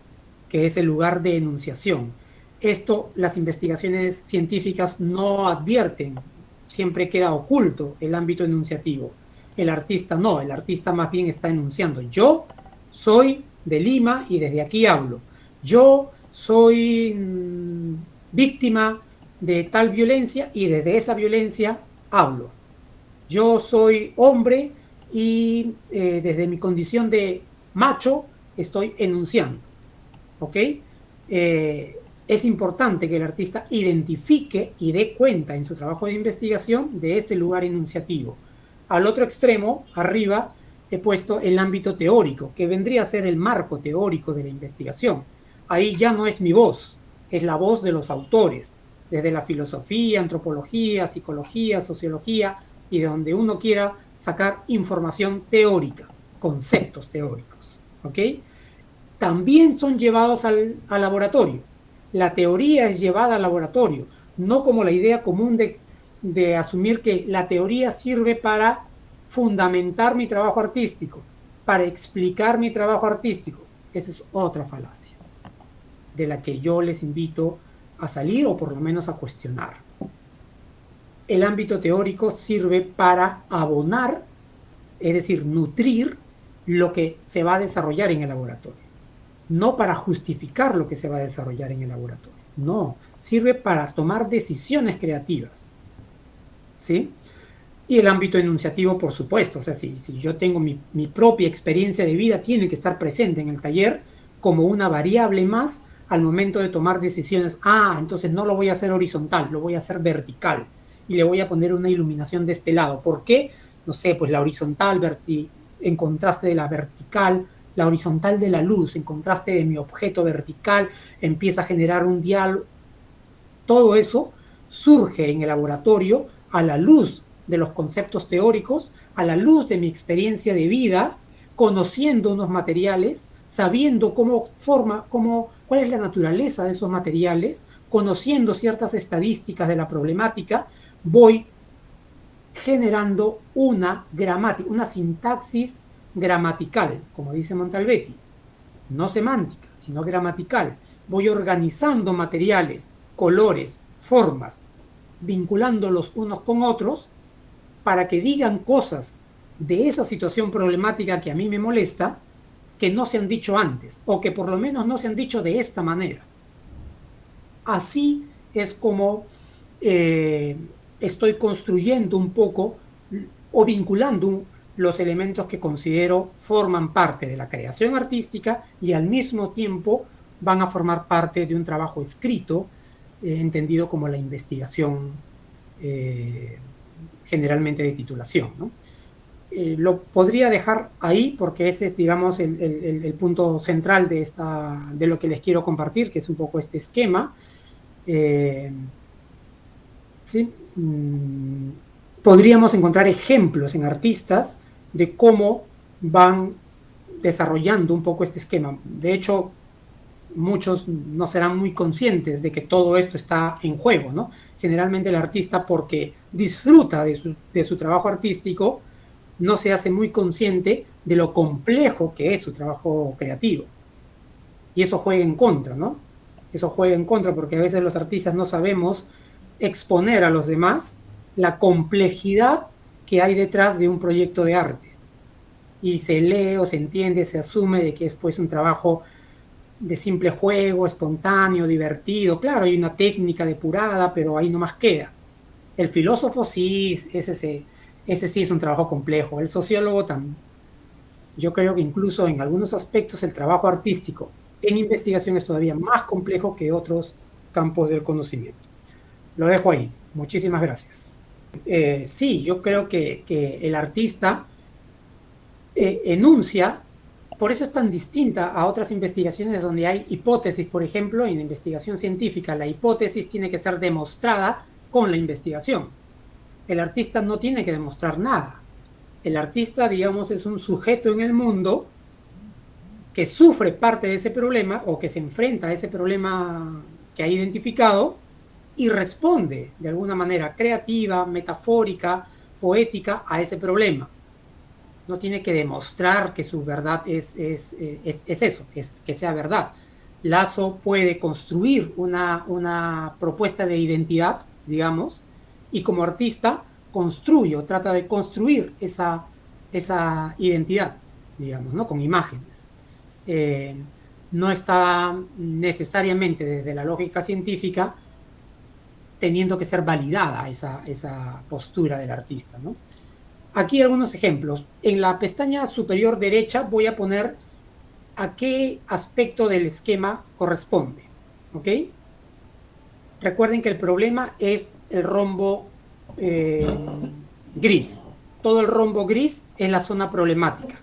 que es el lugar de enunciación. Esto las investigaciones científicas no advierten, siempre queda oculto el ámbito enunciativo. El artista no, el artista más bien está enunciando. Yo soy de Lima y desde aquí hablo. Yo soy víctima de tal violencia y desde esa violencia hablo. Yo soy hombre y desde mi condición de macho estoy enunciando. ¿Ok? Es importante que el artista identifique y dé cuenta en su trabajo de investigación de ese lugar enunciativo. Al otro extremo, arriba, he puesto el ámbito teórico, que vendría a ser el marco teórico de la investigación. Ahí ya no es mi voz, es la voz de los autores, desde la filosofía, antropología, psicología, sociología, y de donde uno quiera sacar información teórica, conceptos teóricos. ¿Ok? También son llevados al laboratorio. La teoría es llevada al laboratorio, no como la idea común de asumir que la teoría sirve para fundamentar mi trabajo artístico, para explicar mi trabajo artístico. Esa es otra falacia, de la que yo les invito a salir o por lo menos a cuestionar. El ámbito teórico sirve para abonar, es decir, nutrir lo que se va a desarrollar en el laboratorio. No para justificar lo que se va a desarrollar en el laboratorio. No, sirve para tomar decisiones creativas. ¿Sí? Y el ámbito enunciativo, por supuesto. O sea, si yo tengo mi propia experiencia de vida, tiene que estar presente en el taller como una variable más al momento de tomar decisiones. Entonces no lo voy a hacer horizontal, lo voy a hacer vertical. Y le voy a poner una iluminación de este lado. ¿Por qué? No sé, pues la horizontal en contraste de la vertical, la horizontal de la luz, en contraste de mi objeto vertical, empieza a generar un diálogo. Todo eso surge en el laboratorio a la luz de los conceptos teóricos, a la luz de mi experiencia de vida, conociendo unos materiales, sabiendo cuál es la naturaleza de esos materiales, conociendo ciertas estadísticas de la problemática, voy generando una gramática, una sintaxis gramatical, como dice Montalbetti, no semántica, sino gramatical. Voy organizando materiales, colores, formas, vinculándolos unos con otros para que digan cosas de esa situación problemática que a mí me molesta, que no se han dicho antes, o que por lo menos no se han dicho de esta manera. Así es como estoy construyendo un poco o vinculando los elementos que considero forman parte de la creación artística y al mismo tiempo van a formar parte de un trabajo escrito, entendido como la investigación generalmente de titulación, ¿no? Lo podría dejar ahí porque ese es, digamos, el punto central de lo que les quiero compartir, que es un poco este esquema. ¿Sí? Podríamos encontrar ejemplos en artistas de cómo van desarrollando un poco este esquema. De hecho, muchos no serán muy conscientes de que todo esto está en juego, ¿no? Generalmente el artista, porque disfruta de su trabajo artístico, no se hace muy consciente de lo complejo que es su trabajo creativo. Y eso juega en contra, ¿no? Eso juega en contra porque a veces los artistas no sabemos exponer a los demás la complejidad que hay detrás de un proyecto de arte. Y se lee o se entiende, se asume de que es pues un trabajo de simple juego, espontáneo, divertido. Claro, hay una técnica depurada, pero ahí nomás queda. El filósofo sí, ese sí es un trabajo complejo. El sociólogo también. Yo creo que incluso en algunos aspectos el trabajo artístico en investigación es todavía más complejo que otros campos del conocimiento. Lo dejo ahí. Muchísimas gracias. Sí, yo creo que el artista enuncia, por eso es tan distinta a otras investigaciones donde hay hipótesis, por ejemplo, en la investigación científica, la hipótesis tiene que ser demostrada con la investigación. El artista no tiene que demostrar nada. El artista, digamos, es un sujeto en el mundo que sufre parte de ese problema o que se enfrenta a ese problema que ha identificado y responde de alguna manera creativa, metafórica, poética a ese problema. No tiene que demostrar que su verdad es eso, que sea verdad. Lazo puede construir una propuesta de identidad, digamos, y como artista construye o trata de construir esa identidad, digamos, ¿no? Con imágenes. Eh, no está necesariamente desde la lógica científica teniendo que ser validada esa postura del artista, ¿no? Aquí algunos ejemplos. En la pestaña superior derecha voy a poner a qué aspecto del esquema corresponde. ¿Ok? Recuerden que el problema es el rombo gris. Todo el rombo gris es la zona problemática.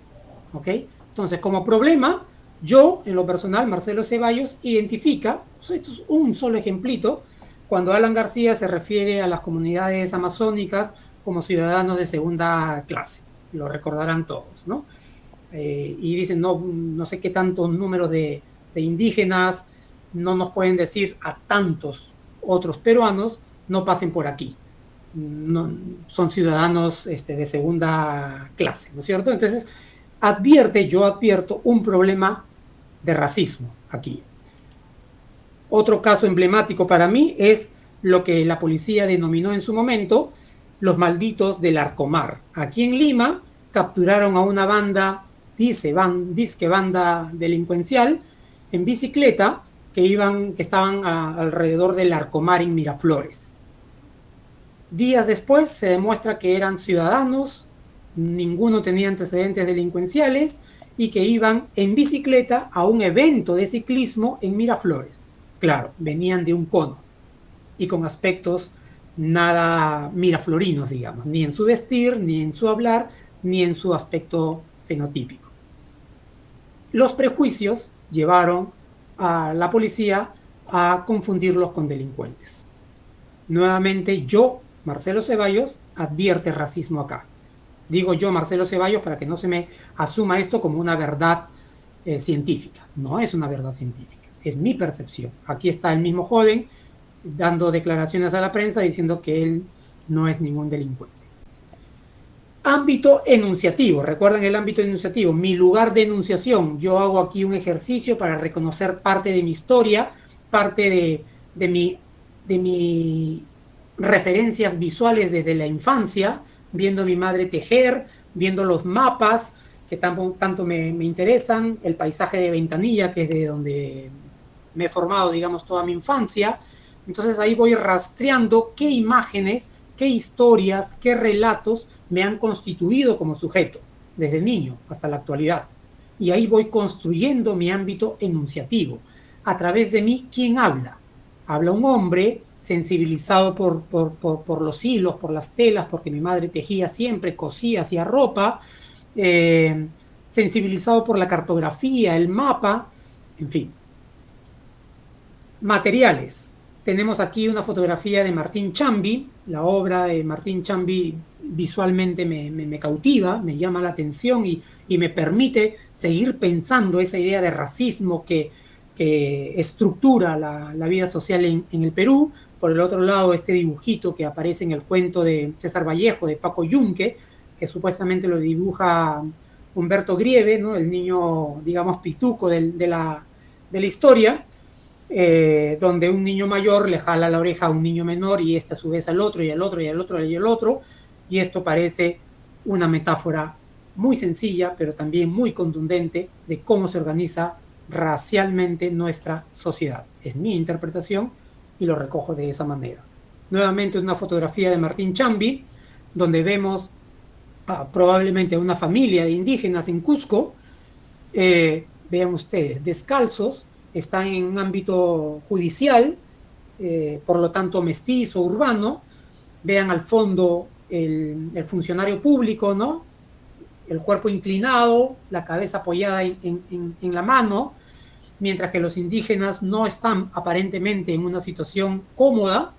¿Ok? Entonces, como problema, yo, en lo personal, Marcelo Ceballos, identifica, esto es un solo ejemplito, cuando Alan García se refiere a las comunidades amazónicas como ciudadanos de segunda clase. Lo recordarán todos, ¿no? Y dicen, no, no sé qué tantos números de indígenas no nos pueden decir a tantos otros peruanos, no pasen por aquí. No, son ciudadanos de segunda clase, ¿no es cierto? Entonces, yo advierto un problema de racismo aquí. Otro caso emblemático para mí es lo que la policía denominó en su momento los malditos del Arcomar. Aquí en Lima capturaron a una banda, disque banda delincuencial, en bicicleta, que estaban alrededor del Arcomar en Miraflores. Días después se demuestra que eran ciudadanos, ninguno tenía antecedentes delincuenciales y que iban en bicicleta a un evento de ciclismo en Miraflores. Claro, venían de un cono y con aspectos nada miraflorinos, digamos, ni en su vestir, ni en su hablar, ni en su aspecto fenotípico. Los prejuicios llevaron a la policía a confundirlos con delincuentes. Nuevamente, yo, Marcelo Ceballos, advierte racismo acá. Digo yo, Marcelo Ceballos, para que no se me asuma esto como una verdad científica. No es una verdad científica, es mi percepción. Aquí está el mismo joven dando declaraciones a la prensa diciendo que él no es ningún delincuente. Ámbito enunciativo, recuerden el ámbito enunciativo, mi lugar de enunciación. Yo hago aquí un ejercicio para reconocer parte de mi historia, parte de mi referencias visuales desde la infancia, viendo a mi madre tejer, viendo los mapas que tanto me interesan, el paisaje de Ventanilla, que es de donde me he formado, digamos, toda mi infancia. Entonces ahí voy rastreando qué imágenes, qué historias, qué relatos me han constituido como sujeto, desde niño hasta la actualidad. Y ahí voy construyendo mi ámbito enunciativo. A través de mí, ¿quién habla? Habla un hombre sensibilizado por los hilos, por las telas, porque mi madre tejía siempre, cosía, hacía ropa, sensibilizado por la cartografía, el mapa, en fin. Materiales. Tenemos aquí una fotografía de Martín Chambi. La obra de Martín Chambi visualmente me cautiva, me llama la atención y me permite seguir pensando esa idea de racismo que estructura la vida social en el Perú. Por el otro lado, este dibujito que aparece en el cuento de César Vallejo, de Paco Yunque, que supuestamente lo dibuja Humberto Grieve, ¿no? El niño, digamos, pituco de la historia, donde un niño mayor le jala la oreja a un niño menor y este a su vez al otro y al otro y al otro y al otro, y esto parece una metáfora muy sencilla, pero también muy contundente de cómo se organiza racialmente nuestra sociedad. Es mi interpretación y lo recojo de esa manera. Nuevamente una fotografía de Martín Chambi, donde vemos probablemente a una familia de indígenas en Cusco, vean ustedes, descalzos, están en un ámbito judicial, por lo tanto mestizo, urbano. Vean al fondo el funcionario público, ¿no? El cuerpo inclinado, la cabeza apoyada en la mano, mientras que los indígenas no están aparentemente en una situación cómoda.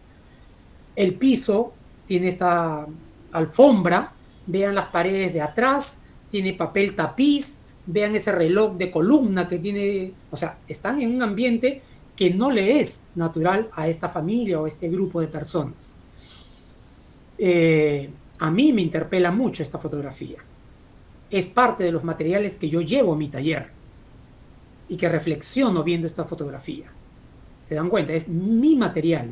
El piso tiene esta alfombra, vean las paredes de atrás, tiene papel tapiz, vean ese reloj de columna que tiene, o sea, están en un ambiente que no le es natural a esta familia o a este grupo de personas. A mí me interpela mucho esta fotografía. Es parte de los materiales que yo llevo a mi taller y que reflexiono viendo esta fotografía. ¿Se dan cuenta? Es mi material.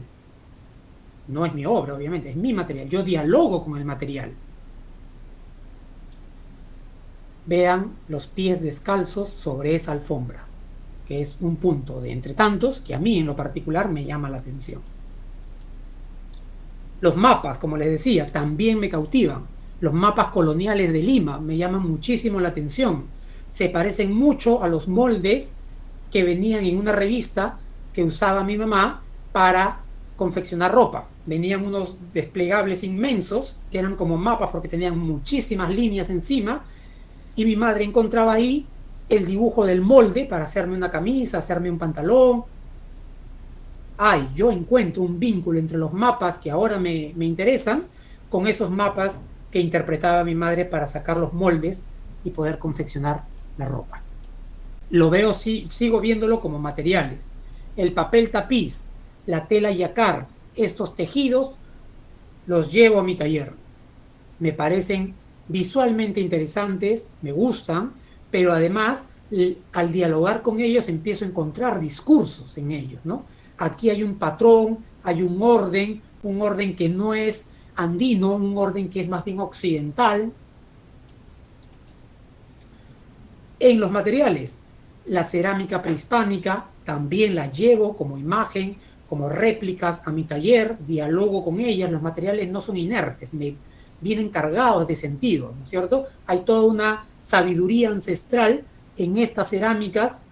No es mi obra, obviamente, es mi material. Yo dialogo con el material. Vean los pies descalzos sobre esa alfombra, que es un punto de entre tantos que a mí en lo particular me llama la atención. Los mapas, como les decía, también me cautivan. Los mapas coloniales de Lima me llaman muchísimo la atención. Se parecen mucho a los moldes que venían en una revista que usaba mi mamá para confeccionar ropa. Venían unos desplegables inmensos que eran como mapas porque tenían muchísimas líneas encima, y mi madre encontraba ahí el dibujo del molde para hacerme una camisa, hacerme un pantalón. Yo encuentro un vínculo entre los mapas que ahora me interesan con esos mapas que interpretaba mi madre para sacar los moldes y poder confeccionar la ropa. Lo veo, sigo viéndolo como materiales. El papel tapiz, la tela yacar, estos tejidos, los llevo a mi taller. Me parecen visualmente interesantes, me gustan, pero además al dialogar con ellos empiezo a encontrar discursos en ellos, ¿no? Aquí hay un patrón, hay un orden que no es andino, un orden que es más bien occidental. En los materiales, la cerámica prehispánica también la llevo como imagen, como réplicas a mi taller, dialogo con ellas. Los materiales no son inertes, me vienen cargados de sentido, ¿no es cierto? Hay toda una sabiduría ancestral en estas cerámicas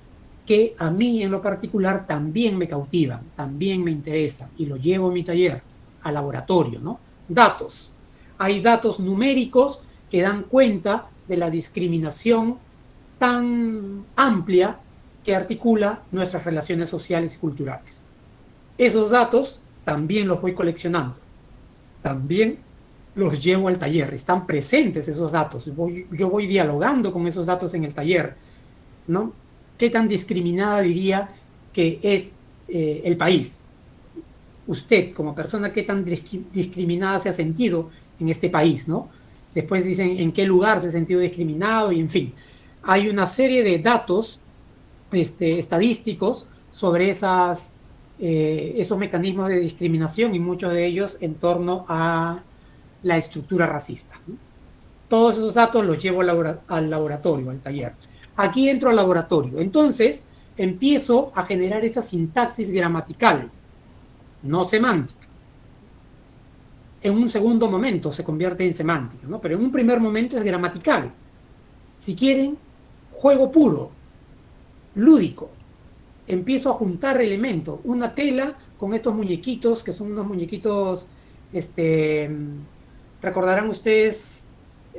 que a mí en lo particular también me cautivan, también me interesan, y lo llevo a mi taller, al laboratorio, ¿no? Datos. Hay datos numéricos que dan cuenta de la discriminación tan amplia que articula nuestras relaciones sociales y culturales. Esos datos también los voy coleccionando, también los llevo al taller, están presentes esos datos, yo voy dialogando con esos datos en el taller, ¿no? ¿Qué tan discriminada diría que es el país? Usted, como persona, ¿qué tan discriminada se ha sentido en este país, ¿no? Después dicen en qué lugar se ha sentido discriminado y en fin. Hay una serie de datos estadísticos sobre esos mecanismos de discriminación y muchos de ellos en torno a la estructura racista, ¿no? Todos esos datos los llevo al laboratorio, al taller. Aquí entro al laboratorio. Entonces empiezo a generar esa sintaxis gramatical, no semántica. En un segundo momento se convierte en semántica, ¿no? Pero en un primer momento es gramatical. Si quieren, juego puro, lúdico. Empiezo a juntar elementos, una tela con estos muñequitos, que son unos muñequitos, recordarán ustedes,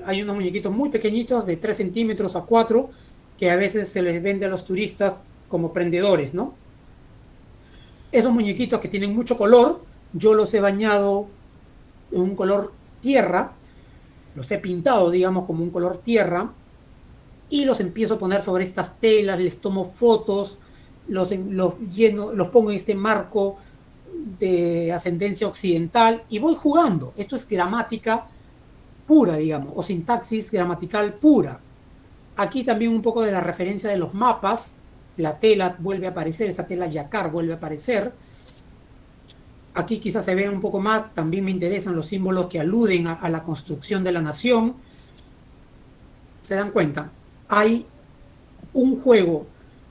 hay unos muñequitos muy pequeñitos de 3 centímetros a 4, que a veces se les vende a los turistas como prendedores, ¿no? Esos muñequitos que tienen mucho color, yo los he bañado en un color tierra, los he pintado, digamos, como un color tierra, y los empiezo a poner sobre estas telas, les tomo fotos, los pongo en este marco de ascendencia occidental y voy jugando. Esto es gramática pura, digamos, o sintaxis gramatical pura. Aquí también un poco de la referencia de los mapas, la tela vuelve a aparecer, esa tela yacar vuelve a aparecer. Aquí quizás se ve un poco más, también me interesan los símbolos que aluden a la construcción de la nación. ¿Se dan cuenta? Hay un juego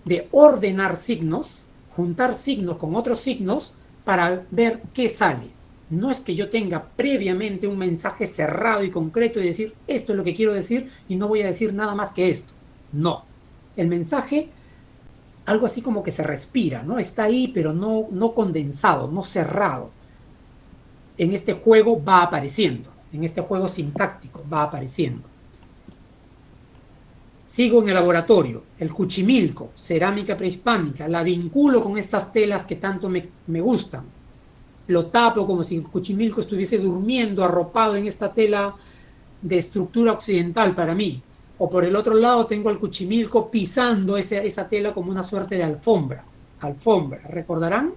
de ordenar signos, juntar signos con otros signos para ver qué sale. No es que yo tenga previamente un mensaje cerrado y concreto y decir, esto es lo que quiero decir y no voy a decir nada más que esto. No. El mensaje, algo así como que se respira, ¿no? Está ahí, pero no condensado, no cerrado. En este juego va apareciendo, en este juego sintáctico va apareciendo. Sigo en el laboratorio, el Cuchimilco, cerámica prehispánica, la vinculo con estas telas que tanto me gustan. Lo tapo como si el Cuchimilco estuviese durmiendo arropado en esta tela de estructura occidental para mí. O por el otro lado tengo al Cuchimilco pisando esa tela como una suerte de alfombra. Alfombra, ¿recordarán?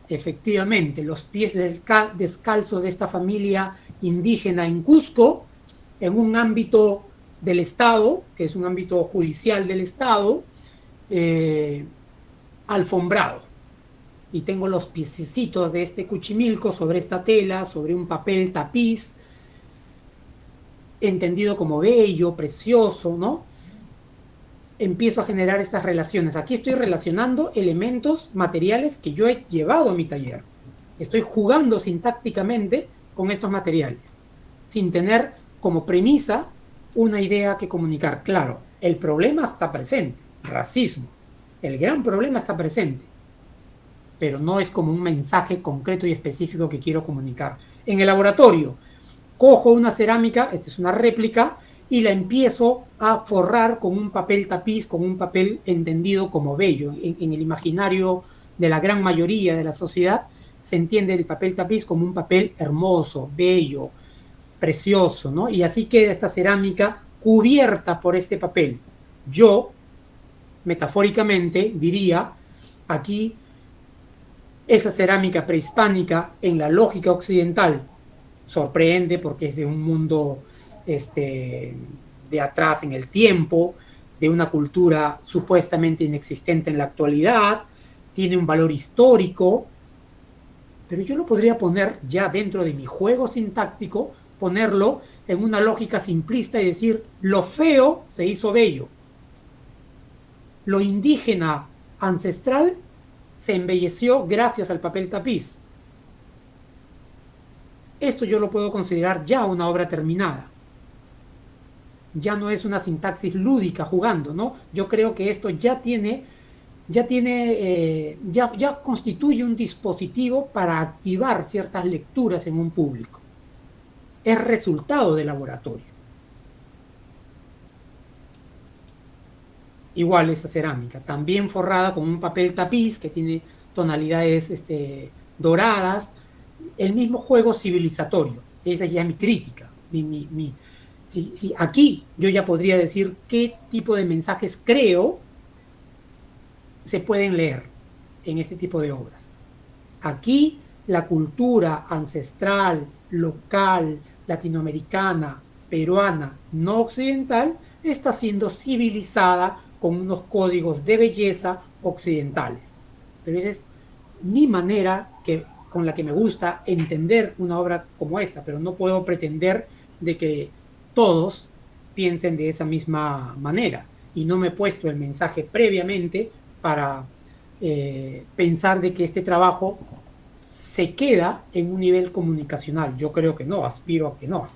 Efectivamente, los pies descalzos de esta familia indígena en Cusco, en un ámbito del Estado, que es un ámbito judicial del Estado, alfombrado. Y tengo los piececitos de este Cuchimilco sobre esta tela, sobre un papel tapiz, entendido como bello, precioso, ¿no? Empiezo a generar estas relaciones. Aquí estoy relacionando elementos materiales que yo he llevado a mi taller. Estoy jugando sintácticamente con estos materiales, sin tener como premisa una idea que comunicar. Claro, el problema está presente, racismo. El gran problema está presente, pero no es como un mensaje concreto y específico que quiero comunicar. En el laboratorio, cojo una cerámica, esta es una réplica, y la empiezo a forrar con un papel tapiz, con un papel entendido como bello. En el imaginario de la gran mayoría de la sociedad se entiende el papel tapiz como un papel hermoso, bello, precioso, ¿no? Y así queda esta cerámica cubierta por este papel. Yo, metafóricamente, diría, aquí, esa cerámica prehispánica en la lógica occidental sorprende porque es de un mundo de atrás en el tiempo, de una cultura supuestamente inexistente en la actualidad, tiene un valor histórico, pero yo lo podría poner ya dentro de mi juego sintáctico, ponerlo en una lógica simplista y decir, lo feo se hizo bello, lo indígena ancestral se embelleció gracias al papel tapiz. Esto yo lo puedo considerar ya una obra terminada. Ya no es una sintaxis lúdica jugando, ¿no? Yo creo que esto ya constituye un dispositivo para activar ciertas lecturas en un público. Es resultado del laboratorio. Igual esa cerámica, también forrada con un papel tapiz que tiene tonalidades doradas. El mismo juego civilizatorio. Esa ya es mi crítica. Aquí yo ya podría decir qué tipo de mensajes creo se pueden leer en este tipo de obras. Aquí la cultura ancestral, local, latinoamericana, peruana, no occidental, está siendo civilizada con unos códigos de belleza occidentales. Pero esa es mi manera con la que me gusta entender una obra como esta, pero no puedo pretender de que todos piensen de esa misma manera. Y no me he puesto el mensaje previamente para pensar de que este trabajo se queda en un nivel comunicacional. Yo creo que no, aspiro a que no.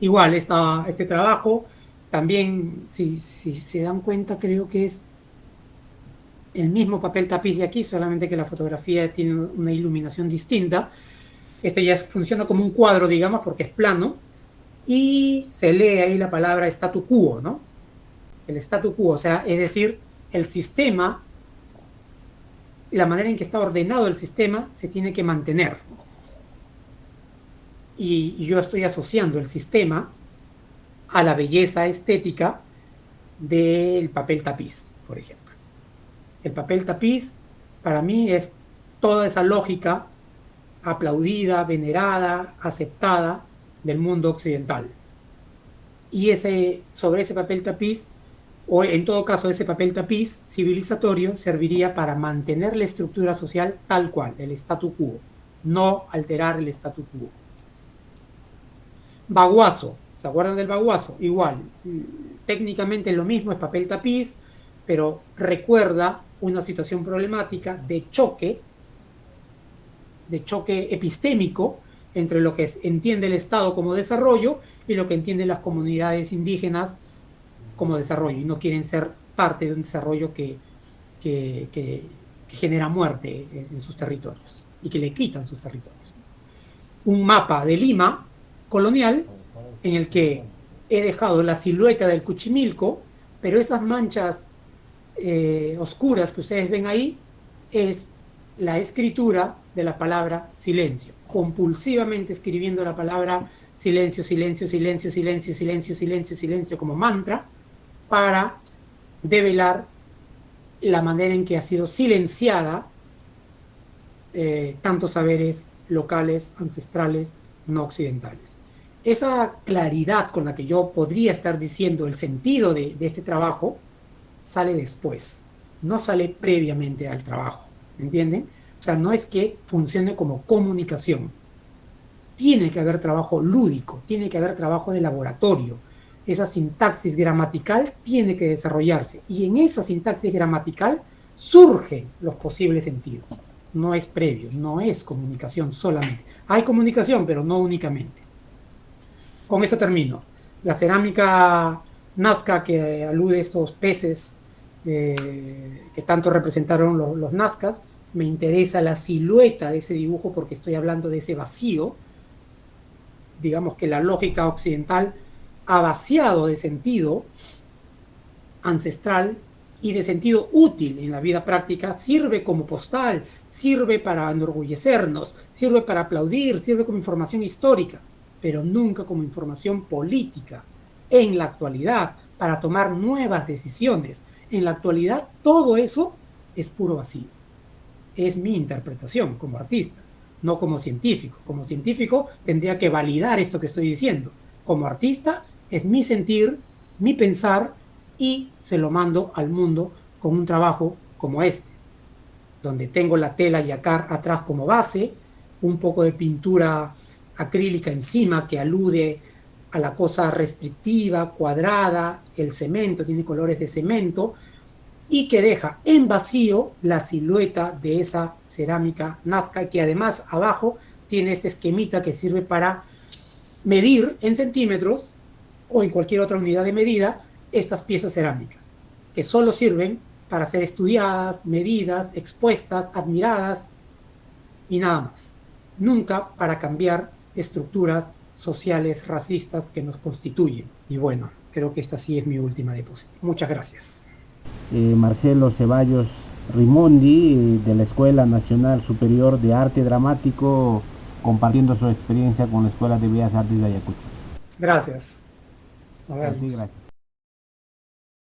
Igual, este trabajo también, si se dan cuenta, creo que es el mismo papel tapiz de aquí, solamente que la fotografía tiene una iluminación distinta. Esto ya funciona como un cuadro, digamos, porque es plano, y se lee ahí la palabra statu quo, ¿no? El statu quo, o sea, es decir, el sistema la manera en que está ordenado el sistema se tiene que mantener. Y yo estoy asociando el sistema a la belleza estética del papel tapiz, por ejemplo. El papel tapiz para mí es toda esa lógica aplaudida, venerada, aceptada del mundo occidental. Y sobre ese papel tapiz, o en todo caso ese papel tapiz civilizatorio, serviría para mantener la estructura social tal cual, el statu quo, no alterar el statu quo. Baguazo, ¿se acuerdan del baguazo? Igual, técnicamente lo mismo, es papel tapiz, pero recuerda una situación problemática de choque epistémico entre lo que entiende el Estado como desarrollo y lo que entienden las comunidades indígenas como desarrollo, y no quieren ser parte de un desarrollo que genera muerte en sus territorios y que le quitan sus territorios. Un mapa de Lima colonial en el que he dejado la silueta del Cuchimilco, pero esas manchas oscuras que ustedes ven ahí es la escritura de la palabra silencio, compulsivamente escribiendo la palabra silencio, silencio, silencio, silencio, silencio, silencio, silencio como mantra para develar la manera en que ha sido silenciada tantos saberes locales, ancestrales, no occidentales. Esa claridad con la que yo podría estar diciendo el sentido de este trabajo sale después, no sale previamente al trabajo, ¿me entienden? O sea, no es que funcione como comunicación. Tiene que haber trabajo lúdico, tiene que haber trabajo de laboratorio. Esa sintaxis gramatical tiene que desarrollarse y en esa sintaxis gramatical surgen los posibles sentidos. No es previo, no es comunicación solamente. Hay comunicación, pero no únicamente. Con esto termino. La cerámica Nazca, que alude a estos peces que tanto representaron los nazcas, me interesa la silueta de ese dibujo porque estoy hablando de ese vacío. Digamos que la lógica occidental ha vaciado de sentido ancestral y de sentido útil en la vida práctica, sirve como postal, sirve para enorgullecernos, sirve para aplaudir, sirve como información histórica, pero nunca como información política. En la actualidad, para tomar nuevas decisiones, en la actualidad todo eso es puro vacío. Es mi interpretación como artista, no como científico. Como científico tendría que validar esto que estoy diciendo. Como artista es mi sentir, mi pensar, y se lo mando al mundo con un trabajo como este, donde tengo la tela yacar atrás como base, un poco de pintura acrílica encima que alude a la cosa restrictiva, cuadrada, el cemento, tiene colores de cemento, y que deja en vacío la silueta de esa cerámica Nazca, que además abajo tiene este esquemita que sirve para medir en centímetros o en cualquier otra unidad de medida estas piezas cerámicas, que solo sirven para ser estudiadas, medidas, expuestas, admiradas y nada más. Nunca para cambiar estructuras sociales racistas que nos constituyen. Y bueno, creo que esta sí es mi última diapositiva. Muchas gracias. Marcelo Ceballos Rimondi, de la Escuela Nacional Superior de Arte Dramático, compartiendo su experiencia con la Escuela de Bellas Artes de Ayacucho. Gracias. Nos vemos. Sí, gracias.